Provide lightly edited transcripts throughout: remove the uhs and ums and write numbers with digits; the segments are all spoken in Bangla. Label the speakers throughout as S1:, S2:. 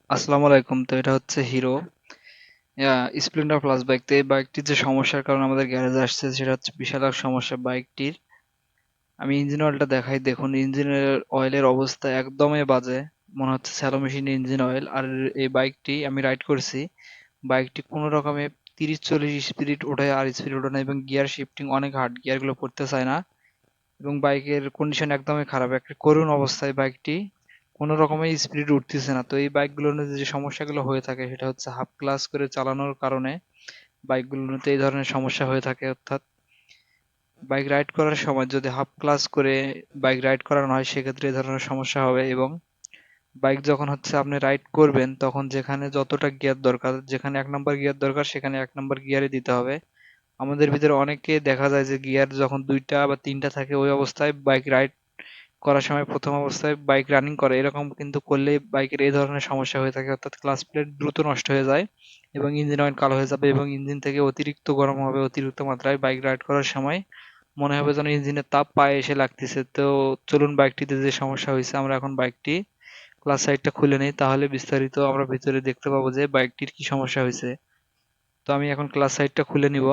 S1: আসসালামু আলাইকুম। তো এটা হচ্ছে হিরো স্প্লেন্ডার প্লাস বাইক। তো এই বাইকটির যে সমস্যার কারণে আমাদের গ্যারেজে আসছে সেটা হচ্ছে বিশাল এক সমস্যা বাইকটির। আমি ইঞ্জিন অয়েলটা দেখাই, দেখুন ইঞ্জিনের অয়েলের অবস্থা একদমই বাজে। মনে হচ্ছে স্যালো মেশিনের ইঞ্জিন অয়েল। আর এই বাইকটি আমি রাইড করছি, বাইকটি কোনো রকমে 30-40 স্পিড ওঠে আর স্পিড ওঠে না, এবং গিয়ার শিফটিং অনেক হার্ড, গিয়ারগুলো পড়তে চায় না। এবং বাইকের কন্ডিশন একদমই খারাপ, একটা করুণ অবস্থায় বাইকটি, কোনো রকমের স্পিড উঠতেছে না। তো এই বাইকগুলোর যে সমস্যাগুলো হয়ে থাকে সেটা হচ্ছে হাফ ক্লাচ করে চালানোর কারণে বাইকগুলোতে এই ধরনের সমস্যা হয়ে থাকে। অর্থাৎ বাইক রাইড করার সময় যদি হাফ ক্লাচ করে বাইক রাইড করানো হয় সেক্ষেত্রে এই ধরনের সমস্যা হবে। এবং বাইক যখন হচ্ছে আপনি রাইড করবেন তখন যেখানে যতটা গিয়ার দরকার, যেখানে 1 নম্বর গিয়ার দরকার সেখানে 1 নম্বর গিয়ারই দিতে হবে। আমাদের ভিতরে অনেকে দেখা যায় যে গিয়ার যখন 2টা বা 3টা থাকে ওই অবস্থায় বাইক রাইড করার সময় প্রথম অবস্থায় বাইক রানিং করে, এরকম কিন্তু করলে বাইকের এই ধরনের সমস্যা হয়ে থাকে। অর্থাৎ ক্লাচ প্লেট দ্রুত নষ্ট হয়ে যায় এবং ইঞ্জিন অয়েল কালো হয়ে যাবে এবং ইঞ্জিন থেকে অতিরিক্ত গরম হবে। অতিরিক্ত মাত্রায় বাইক রাইড করার সময় মনে হবে যেন ইঞ্জিনের তাপ পায়ে এসে লাগতেছে। তো চলুন বাইকটিতে যে সমস্যা হয়েছে আমরা এখন বাইকটি ক্লাচ সাইডটা খুলে নিই, তাহলে বিস্তারিত আমরা ভিতরে দেখতে পাবো যে বাইকটির কি সমস্যা হয়েছে। তো আমি এখন ক্লাচ সাইডটা খুলে নিব।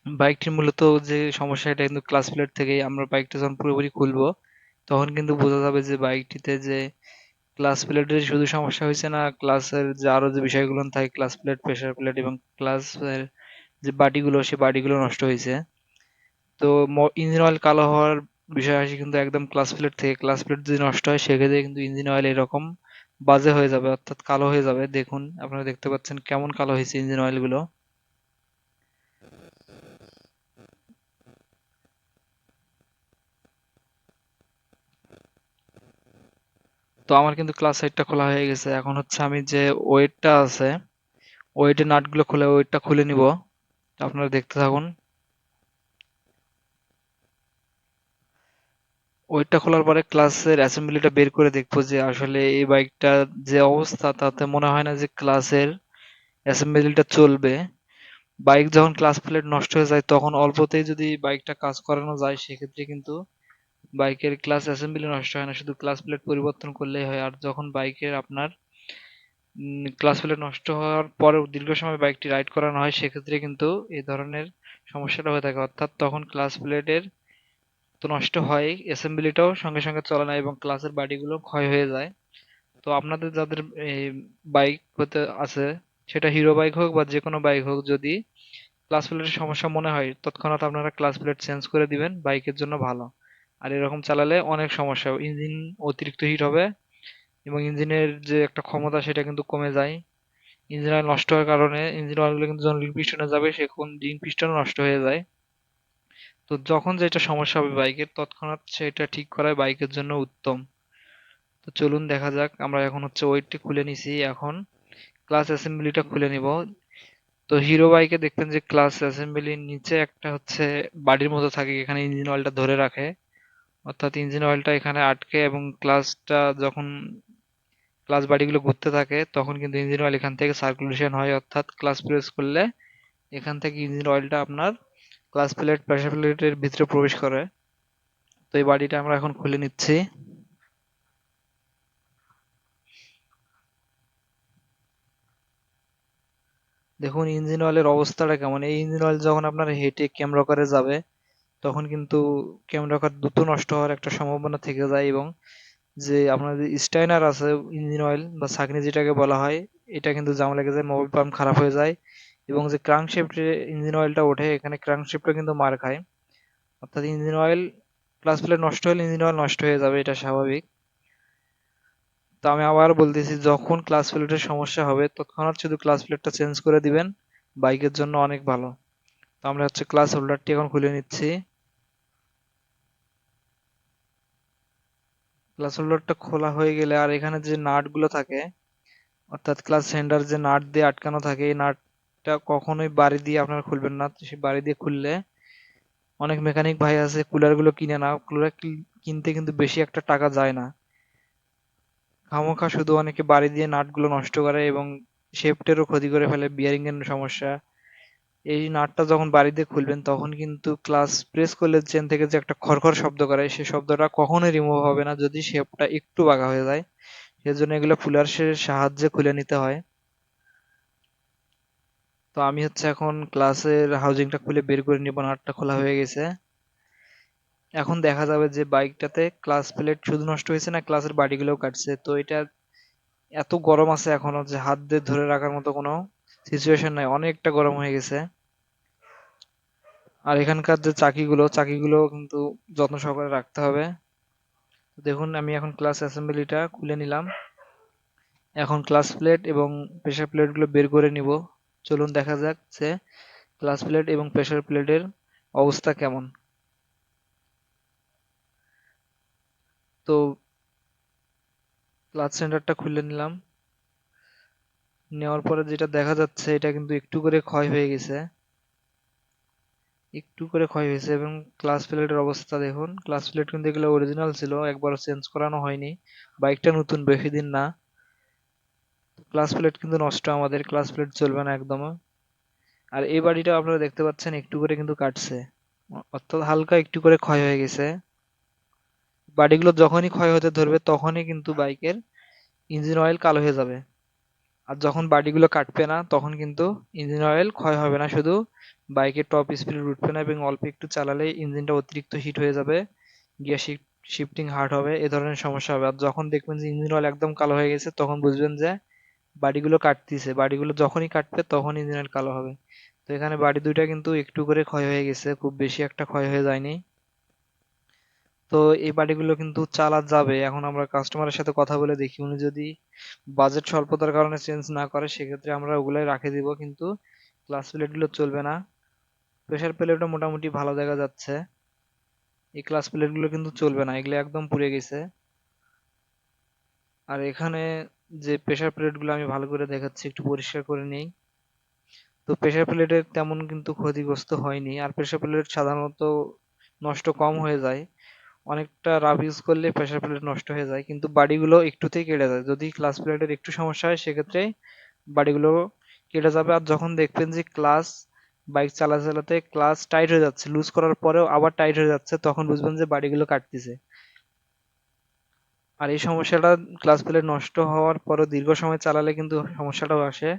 S1: বাইকটির মূলত যে সমস্যা এটা কিন্তু ক্লাচ প্লেট থেকেই। আমরা বাইকটা যখন পুরোপুরি খুলবো তখন কিন্তু বোঝা যাবে যে বাইকটিতে যে ক্লাচ প্লেটের শুধু সমস্যা হয়েছে না, ক্লাচের যে আরো যে বিষয়গুলো থাকে, ক্লাচ প্লেট, প্রেসার প্লেট এবং ক্লাচের যে বাটিগুলো সে বাটিগুলো নষ্ট হয়েছে। তো ইঞ্জিন অয়েল কালো হওয়ার বিষয় আসে কিন্তু একদম ক্লাচ প্লেট থেকে। ক্লাচ প্লেট যদি নষ্ট হয় সেক্ষেত্রে কিন্তু ইঞ্জিন অয়েল এরকম বাজে হয়ে যাবে, অর্থাৎ কালো হয়ে যাবে। দেখুন আপনারা দেখতে পাচ্ছেন কেমন কালো হয়েছে ইঞ্জিন অয়েল গুলো। তো আমার কিন্তু ক্লাচ সাইডটা খোলা হয়ে গেছে। এখন হচ্ছে আমি যে ওয়েটটা আছে, ওয়েটের নাটগুলো খুলে ওয়েটটা খুলে নিব। আপনারা দেখতে থাকুন। ওয়েটটা খোলার পরে ক্লাসের অ্যাসেম্বলিটা বের করে দেখবো যে আসলে এই বাইকটা যে অবস্থা তাতে মনে হয় না যে ক্লাসের অ্যাসেম্বলিটা চলবে। বাইক যখন ক্লাস প্লেট নষ্ট হয়ে যায় তখন অল্পতেই যদি বাইকটা কাজ করানো যায় সেক্ষেত্রে কিন্তু বাইকের ক্লাস অ্যাসেম্বলি নষ্ট হয় না, শুধু ক্লাস প্লেট পরিবর্তন করলেই হয়। আর যখন বাইকের আপনার ক্লাস প্লেট নষ্ট হওয়ার পরেও দীর্ঘ সময় বাইকটি রাইড করানো হয় সেক্ষেত্রে কিন্তু এই ধরনের সমস্যাটা হয়ে থাকে। অর্থাৎ তখন ক্লাস প্লেটের তো নষ্ট হয়, অ্যাসেম্বলিটাও সঙ্গে সঙ্গে চলে না এবং ক্লাসের বাডিগুলো ক্ষয় হয়ে যায়। তো আপনাদের যাদের এই বাইক হতে আছে, সেটা হিরো বাইক হোক বা যে কোনো বাইক হোক, যদি ক্লাস প্লেটের সমস্যা মনে হয় তৎক্ষণাৎ আপনারা ক্লাস প্লেট চেঞ্জ করে দিবেন, বাইকের জন্য ভালো। আর এরকম চালালে অনেক সমস্যা, ইঞ্জিন অতিরিক্ত হিট হবে এবং ইঞ্জিনের যে একটা ক্ষমতা সেটা কিন্তু কমে যায়। ইঞ্জিন অয়েল নষ্ট হওয়ার কারণে ইঞ্জিন অয়েলগুলো কিন্তু যখন রিং পিস্টনে যাবে সেখন রিং পিস্টনও নষ্ট হয়ে যায়। তো যখন যেটা সমস্যা হবে বাইকের তৎক্ষণাৎ সেটা ঠিক করাই বাইকের জন্য উত্তম। তো চলুন দেখা যাক। আমরা এখন হচ্ছে ওয়েটটি খুলে নিছি, এখন ক্লাচ অ্যাসেম্বলিটা খুলে নিব। তো হিরো বাইকে দেখবেন যে ক্লাচ অ্যাসেম্বলির নিচে একটা হচ্ছে বাড়ির মতো থাকে, এখানে ইঞ্জিন অয়েলটা ধরে রাখে। অর্থাৎ ইঞ্জিন অয়েলটা এখানে আটকে এবং ক্লাচটা যখন ক্লাচ বাড়িগুলো ঘুরতে থাকে তখন কিন্তু ইঞ্জিন অয়েল এখান থেকে সার্কুলেশন হয়, অর্থাৎ ক্লাচ প্রেস করলে এখান থেকে ইঞ্জিন অয়েলটা আপনার ক্লাচ প্লেট, প্রেসার প্লেটের ভিতরে প্রবেশ করে। তো এই বাড়িটা আমরা এখন খুলে নিচ্ছি। দেখুন ইঞ্জিন অয়েলের অবস্থাটা কেমন। এই ইঞ্জিন অয়েল যখন আপনার হেঁটে ক্যাম রকারে যাবে তখন কিন্তু ক্যাম রকার দ্রুত নষ্ট হওয়ার একটা সম্ভাবনা থেকে যায়। এবং যে আপনার যে স্টাইনার আছে ইঞ্জিন অয়েল বা ছাঁকনি যেটাকে বলা হয়, এটা কিন্তু জাম লেগে যায়, মোবিল পাম্প খারাপ হয়ে যায় এবং যে ক্রাঙ্কশ্যাফটে ইঞ্জিন অয়েলটা ওঠে এখানে ক্রাঙ্কশ্যাফটটা কিন্তু মার খায়। অর্থাৎ ইঞ্জিন অয়েল, ক্লাচ প্লেট নষ্ট হলে ইঞ্জিন অয়েল নষ্ট হয়ে যাবে, এটা স্বাভাবিক। তো আমি আবার বলতেছি, যখন ক্লাচ প্লেটের সমস্যা হবে তৎক্ষণাৎ শুধু ক্লাচ প্লেটটা চেঞ্জ করে দিবেন, বাইকের জন্য অনেক ভালো। তো আমরা হচ্ছে ক্লাচ হোল্ডারটি এখন খুলে নিচ্ছি। ক্লাচ হোল্ডারটা খোলা হয়ে গেলে আর এখানে যে নাট গুলো থাকে, অর্থাৎ ক্লাচ সেন্টার যে নাট দিয়ে আটকানো থাকে, এই নাটটা কখনোই বাড়ি দিয়ে আপনারা খুলবেন না। সে বাড়ি দিয়ে খুললে, অনেক মেকানিক ভাই আছে কুলার গুলো কিনে না, কুলার কিনতে কিন্তু বেশি একটা টাকা যায় না, খামোখা শুধু অনেকে বাড়ি দিয়ে নাটগুলো নষ্ট করে এবং শেফটেরও ক্ষতি করে ফেলে, বিয়ারিং এর সমস্যা। এই নাটটা যখন বাড়ি দিয়ে খুলবেন তখন কিন্তু ক্লাচ প্রেস করলে চেন থেকে যে একটা খড়খড় শব্দ করে সেই শব্দটা কখনোই রিমুভ হবে না যদি শেপটা একটু বাঁকা হয়ে যায়। সেজন্য এগুলো ফুলারের সাহায্যে খুলে নিতে হয়। তো আমি হচ্ছে এখন ক্লাসের হাউজিংটা খুলে বের করে নিব, নাটটা খোলা হয়ে গেছে। এখন দেখা যাবে যে বাইকটাতে ক্লাস প্লেট শুধু নষ্ট হয়েছে না, ক্লাসের বাড়িগুলোও কাটছে। তো এটা এত গরম আছে এখনো যে হাত দিয়ে ধরে রাখার মতো কোনো সিচুয়েশন নাই, অনেকটা গরম হয়ে গেছে। আর এখানকার যে চাকিগুলো কিন্তু যত্ন সহকারে রাখতে হবে। তো দেখুন আমি এখন ক্লাস অ্যাসেম্বলিটা খুলে নিলাম। এখন ক্লাস প্লেট এবং প্রেসার প্লেটগুলো বের করে নিব। চলুন দেখা যাক যে ক্লাস প্লেট এবং প্রেসার প্লেটের অবস্থা কেমন। তো ক্লাচ সেন্টারটা খুলে নিলাম। নেওয়ার পরে যেটা দেখা যাচ্ছে এটা কিন্তু একটু করে ক্ষয় হয়ে গেছে, একটু করে ক্ষয় হয়েছে। এবং ক্লাচ প্লেটের অবস্থা দেখুন, ক্লাচ প্লেট কিন্তু এগুলো অরিজিনাল ছিল, একবারও চেঞ্জ করানো হয়নি। বাইকটা নতুন, বেশি দিন না। ক্লাচ প্লেট কিন্তু নষ্ট, আমাদের ক্লাচ প্লেট চলবে না একদম। আর এই বাড়িটা আপনারা দেখতে পাচ্ছেন একটু করে কিন্তু কাটছে, অর্থাৎ হালকা একটু করে ক্ষয় হয়ে গেছে। বাড়িগুলো যখনই ক্ষয় হতে ধরবে তখনই কিন্তু বাইকের ইঞ্জিন অয়েল কালো হয়ে যাবে। আর যখন বাডিগুলো কাটবে না তখন কিন্তু ইঞ্জিন অয়েল ক্ষয় হবে না, শুধু বাইকের টপ স্পিড উঠবে না এবং অল্প একটু চালালে ইঞ্জিনটা অতিরিক্ত হিট হয়ে যাবে, গিয়ার শিফটিং হার্ড হবে, এ ধরনের সমস্যা হবে। আর যখন দেখবেন যে ইঞ্জিন অয়েল একদম কালো হয়ে গেছে তখন বুঝবেন যে বাডিগুলো কাটতিছে, বাডিগুলো যখনই কাটবে তখন ইঞ্জিন অয়েল কালো হবে। তো এখানে বাড়ি দুইটা কিন্তু একটু করে ক্ষয় হয়ে গেছে, খুব বেশি একটা ক্ষয় হয়ে যায়নি। তো এই বাড়িগুলো কিন্তু চালা যাবে। এখন আমরা কাস্টমারের সাথে কথা বলে দেখি, উনি যদি বাজেট স্বল্পতার কারণে চেঞ্জ না করে সেক্ষেত্রে আমরা ওগুলাই রাখে দিব, কিন্তু ক্লাস প্লেট গুলো চলবে না। প্রেসার প্লেটও মোটামুটি ভালো দেখা যাচ্ছে, এই ক্লাস প্লেট গুলো কিন্তু চলবে না, এগুলো একদম পুড়ে গেছে। আর এখানে যে প্রেসার প্লেট গুলো আমি ভালো করে দেখাচ্ছি, একটু পরিষ্কার করে নিই। তো প্রেসার প্লেটের তেমন কিন্তু ক্ষতিগ্রস্ত হয়নি। আর প্রেসার প্লেট সাধারণত নষ্ট কম হয়ে যায়, অনেকটা রাফ ইউজ করলে প্রেসার প্লেট নষ্ট হয়ে যায়, কিন্তু বাড়িগুলো একটুতেই কেটে যায়। যদি ক্লাস প্লেটের একটু সমস্যা হয় সেক্ষেত্রে বাড়িগুলো কেটে যাবে। আর যখন দেখবেন যে বাইক চালাতে চালাতে ক্লাস টাইট হয়ে যাচ্ছে, লুজ করার পরেও আবার টাইট হয়ে যাচ্ছে, তখন বুঝবেন যে বাড়িগুলো কাটতেছে। আর এই সমস্যাটা ক্লাস প্লেট নষ্ট হওয়ার পরও দীর্ঘ সময় চালালে কিন্তু সমস্যাটাও আসে।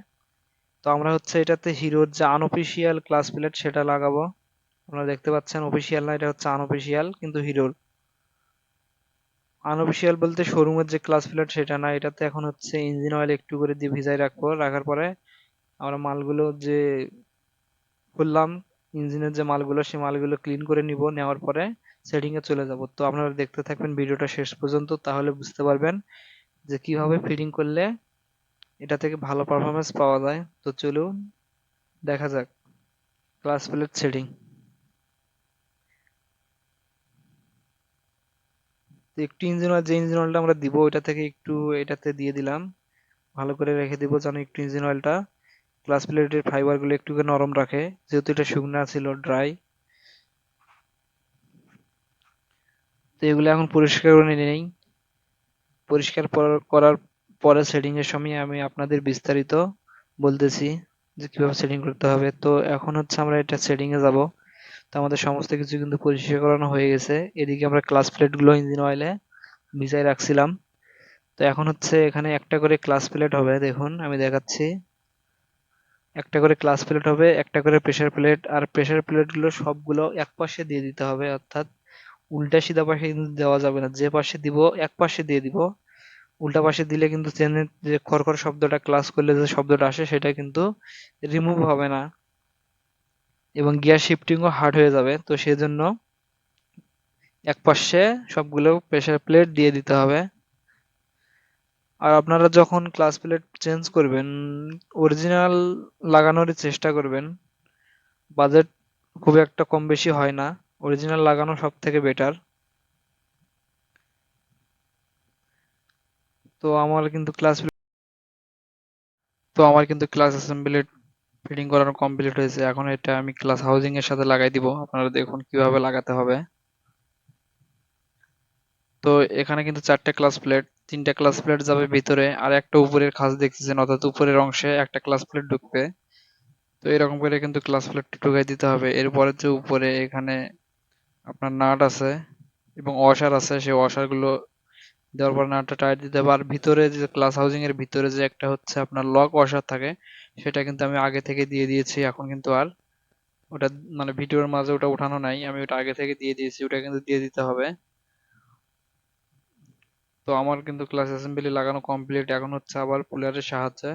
S1: তো আমরা হচ্ছে এটাতে হিরোর যে আনঅফিসিয়াল ক্লাস প্লেট সেটা লাগাবো। আপনারা দেখতে পাচ্ছেন অফিসিয়াল না, এটা হচ্ছে আনঅফিসিয়াল কিন্তু হিরোর। আনঅফিসিয়াল বলতে শোরুমের যে ক্লাচ প্লেট সেটা না, এটাতে এখন হচ্ছে ইঞ্জিন অয়েল একটু করে দিয়ে ভিজাই রাখবো। রাখার পরে আমরা মালগুলো যে খুললাম, ইঞ্জিনের যে মালগুলো সেই মালগুলো ক্লিন করে নিব, নেওয়ার পরে সেটিং এ চলে যাব। তো আপনারা দেখতে থাকবেন ভিডিওটা শেষ পর্যন্ত, তাহলে বুঝতে পারবেন যে কিভাবে ফিটিং করলে এটা থেকে ভালো পারফরমেন্স পাওয়া যায়। তো চলুন দেখা যাক ক্লাচ প্লেট সেটিং। তো একটু ইঞ্জিন অয়েল, যে ইঞ্জিন অয়েলটা আমরা দিব ওইটা থেকে একটু এটাতে দিয়ে দিলাম, ভালো করে রেখে দিব যেন একটু ইঞ্জিন অয়েলটা ক্লাচ প্লেটের ফাইবার গুলো একটু নরম রাখে, যেহেতু এটা শুকনা ছিল, ড্রাই। তো এগুলো এখন পরিষ্কার করে নেই। পরিষ্কার করার পরে সেটিং এর সময় আমি আপনাদের বিস্তারিত বলতেছি যে কিভাবে সেটিং করতে হবে। তো এখন হচ্ছে আমরা এটা সেটিং এ যাব। তো আমাদের সমস্ত কিছু কিন্তু পরিষ্কার করানো হয়ে গেছে। এদিকে আমরা ক্লাচ প্লেট গুলো ইঞ্জিন অয়েলে ভিজাই রাখছিলাম। তো এখন হচ্ছে এখানে একটা করে ক্লাচ প্লেট হবে, দেখুন আমি দেখাচ্ছি। একটা করে ক্লাচ প্লেট হবে, একটা করে প্রেসার প্লেট। আর প্রেসার প্লেট গুলো সবগুলো এক পাশে দিয়ে দিতে হবে, অর্থাৎ উল্টা সিধা পাশে কিন্তু দেওয়া যাবে না, যে পাশে দিব এক পাশে দিয়ে দিব। উল্টা পাশে দিলে কিন্তু চেনের যে খড়খড় শব্দটা, ক্লাচ করলে যে শব্দটা আসে সেটা কিন্তু রিমুভ হবে না এবং গিয়ার শিফটিংও হার্ড হয়ে যাবে। তো সেজন্য এক পাশে সবগুলো প্রেসার প্লেট দিয়ে দিতে হবে। আর আপনারা যখন ক্লাচ প্লেট চেঞ্জ করবেন অরিজিনাল লাগানোরই চেষ্টা করবেন, বাজেট খুব একটা কম বেশি হয় না, অরিজিনাল লাগানো সব থেকে বেটার। তো আমার কিন্তু ক্লাস তো আমার কিন্তু ক্লাস অ্যাসেম্বলি ফিটিং করানো কমপ্লিট হয়েছে। এখন এটা আমি ক্লাস হাউজিং এর সাথে লাগাই দিব, আপনারা দেখুন কিভাবে লাগাতে হবে। তো এখানে কিন্তু চারটে ক্লাস প্লেট, তিনটা ক্লাস প্লেট যাবে ভিতরে, আর একটা উপরের খাঁজ দেখতেছেন, অর্থাৎ উপরের অংশে একটা ক্লাস প্লেট ঢুকবে। তো এরকম করে কিন্তু ক্লাস প্লেট ঢুকাই দিতে হবে। এরপরে যে উপরে এখানে আপনার নাট আছে এবং ওয়াশার আছে, সেই ওয়াশার গুলো দেওয়ার পর নাটটা টাইট দিতে হবে। আর ভিতরে যে ক্লাস হাউজিং এর ভিতরে যে একটা হচ্ছে আপনার লক ওয়াশার থাকে, সেটা কিন্তু আমি আগে থেকে দিয়ে দিয়েছি। এখন কিন্তু আর ওটা মানে ভিডিওর মাঝে ওটা উঠানো নাই, আমি ওটা আগে থেকে দিয়ে দিয়েছি, ওটা কিন্তু দিয়ে দিতে হবে। তো আমার কিন্তু ক্লাস অ্যাসেম্বলি লাগানো কমপ্লিট। এখন হচ্ছে আবার পুলারের সাহায্যে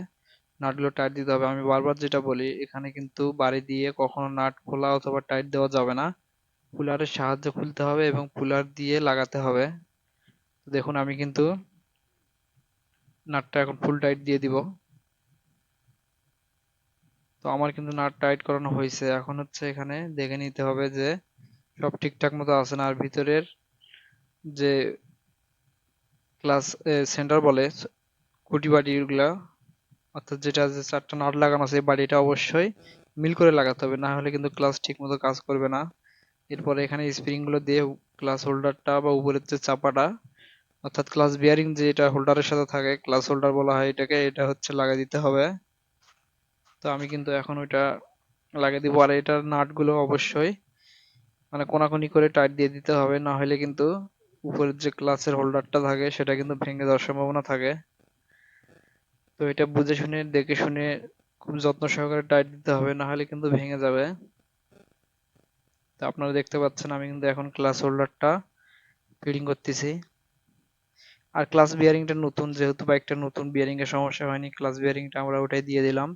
S1: নাটগুলো টাইট দিতে হবে। আমি বারবার যেটা বলি, এখানে কিন্তু বাড়ি দিয়ে কখনো নাট খোলা অথবা টাইট দেওয়া যাবে না, পুলারের সাহায্যে খুলতে হবে এবং পুলার দিয়ে লাগাতে হবে। দেখুন আমি কিন্তু নাটটা এখন ফুল টাইট দিয়ে দিব। তো আমার কিন্তু নাট টাইট করানো হয়েছে। এখন হচ্ছে এখানে দেখে নিতে হবে যে সব ঠিকঠাক মতো আছে না। আর ভিতরের যে ক্লাস সেন্টার বলে খুঁটি বাড়িগুলা, অর্থাৎ যেটা যে চারটা নাট লাগানো আছে এই বাড়িটা অবশ্যই মিল করে লাগাতে হবে, না হলে কিন্তু ক্লাস ঠিক মতো কাজ করবে না। এরপরে এখানে স্প্রিং গুলো দিয়ে ক্লাস হোল্ডারটা বা উপরের যে চাপাটা, অর্থাৎ ক্লাস বিয়ারিং যে এটা হোল্ডারের সাথে থাকে, ক্লাস হোল্ডার বলা হয় এটাকে, এটা হচ্ছে লাগিয়ে দিতে হবে। তো আমি কিন্তু এখন ওইটা লাগিয়ে দিব। আর এটার নাট গুলো অবশ্যই মানে কোনাকুনি করে টাইট দিয়ে দিতে হবে, না হলে কিন্তু উপরের যে ক্লাসের হোল্ডারটা থাকে সেটা কিন্তু ভেঙে যাওয়ার সম্ভাবনা থাকে। তো এটা বুঝে শুনে দেখে শুনে খুব যত্ন সহকারে টাইট দিতে হবে, না হলে কিন্তু ভেঙে যাবে। তো আপনারা দেখতে পাচ্ছেন আমি কিন্তু এখন ক্লাস হোল্ডারটা ফিটিং করতেছি। আর ক্লাস বিয়ারিংটা নতুন, যেহেতু বাইকটা নতুন, বিয়ারিং এর সমস্যা হয়নি, ক্লাস বিয়ারিংটা আমরা ওটাই দিয়ে দিলাম।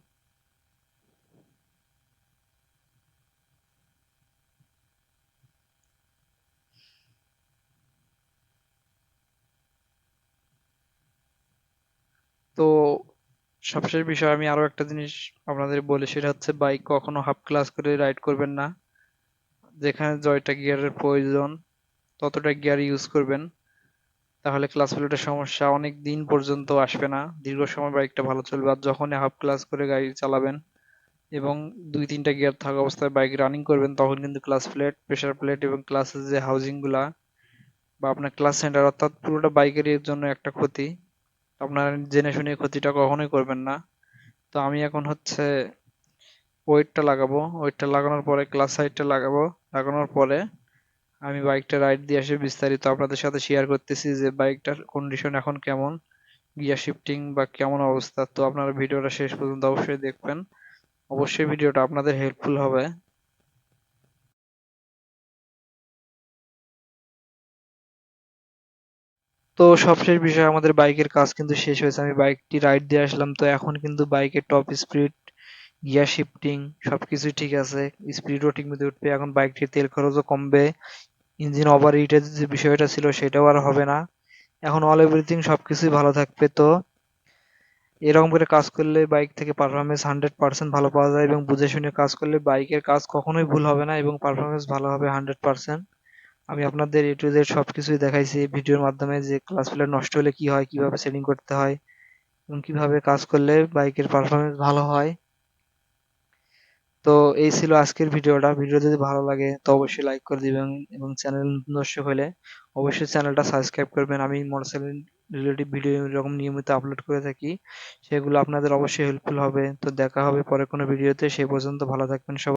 S1: তো সবশেষ বিষয় আমি আরো একটা জিনিস আপনাদের বলি, সেটা হচ্ছে বাইক কখনো হাফ ক্লাস করে রাইড করবেন না। যেখানে জয়টা গিয়ারের প্রয়োজন ততটা গিয়ার ইউজ করবেন, তাহলে ক্লাস প্লেটের সমস্যা অনেক দিন পর্যন্ত আসবে না, দীর্ঘ সময় বাইকটা ভালো চলবে। আর যখনই হাফ ক্লাস করে গাড়ি চালাবেন এবং দুই তিনটা গিয়ার থাকা অবস্থায় বাইক রানিং করবেন, তখন কিন্তু ক্লাস প্লেট, প্রেসার প্লেট এবং ক্লাসের যে হাউজিং গুলা বা আপনার ক্লাস সেন্টার, অর্থাৎ পুরোটা বাইকের জন্য একটা ক্ষতি। আপনারা জেনে শুনে ক্ষতিটা কখনোই করবেন না। তো আমি এখন হচ্ছে ওয়েটটা লাগাবো, ওয়েটটা লাগানোর পরে ক্লাস সাইডটা লাগাবো, লাগানোর পরে আমি বাইকটা রাইড দিয়ে এসে বিস্তারিত আপনাদের সাথে শেয়ার করতেছি যে বাইকটার কন্ডিশন এখন কেমন, গিয়ার শিফটিং বা কেমন অবস্থা। তো আপনারা ভিডিওটা শেষ পর্যন্ত অবশ্যই দেখবেন, অবশ্যই ভিডিওটা আপনাদের হেল্পফুল হবে। তো সবশেষ বিষয়, আমাদের বাইকের কাজ কিন্তু শেষ হয়েছে, আমি বাইকটি রাইড দিয়ে আসলাম। তো এখন কিন্তু বাইকের টপ স্পিড, গিয়ার শিফটিং সবকিছু ঠিক আছে, স্পিডও ঠিক মতো উঠবে, এখন বাইকটির তেল খরচও কমবে, ইঞ্জিন ওভার হিটের যে বিষয়টা ছিল সেটাও আর হবে না, এখন অল এভরিথিং সবকিছুই ভালো থাকবে। তো এরকম করে কাজ করলে বাইক থেকে পারফরমেন্স 100% ভালো পাওয়া যায়, এবং বুঝে শুনে কাজ করলে বাইকের কাজ কখনোই ভুল হবে না এবং পারফরমেন্স ভালো হবে 100%। আমি আপনাদের এ টু জেড সবকিছুই দেখাইছি ভিডিওর মাধ্যমে, যে ক্লাস প্লেট নষ্ট হলে কি হয়, কিভাবে সেটিং করতে হয় এবং কিভাবে কাজ করলে বাইকের পারফরমেন্স ভালো হয়। তো এই ছিল আজকের ভিডিওটা। ভিডিও যদি ভালো লাগে তো অবশ্যই লাইক করে দিবেন, এবং চ্যানেল নতুন দর্শক হলে অবশ্যই চ্যানেলটা সাবস্ক্রাইব করবেন। আমি মোটরসাইকেল রিলেটিভ ভিডিও এরকম নিয়মিত আপলোড করে থাকি, সেগুলো আপনাদের অবশ্যই হেল্পফুল হবে। তো দেখা হবে পরে কোনো ভিডিওতে, সেই পর্যন্ত ভালো থাকবেন সবাই।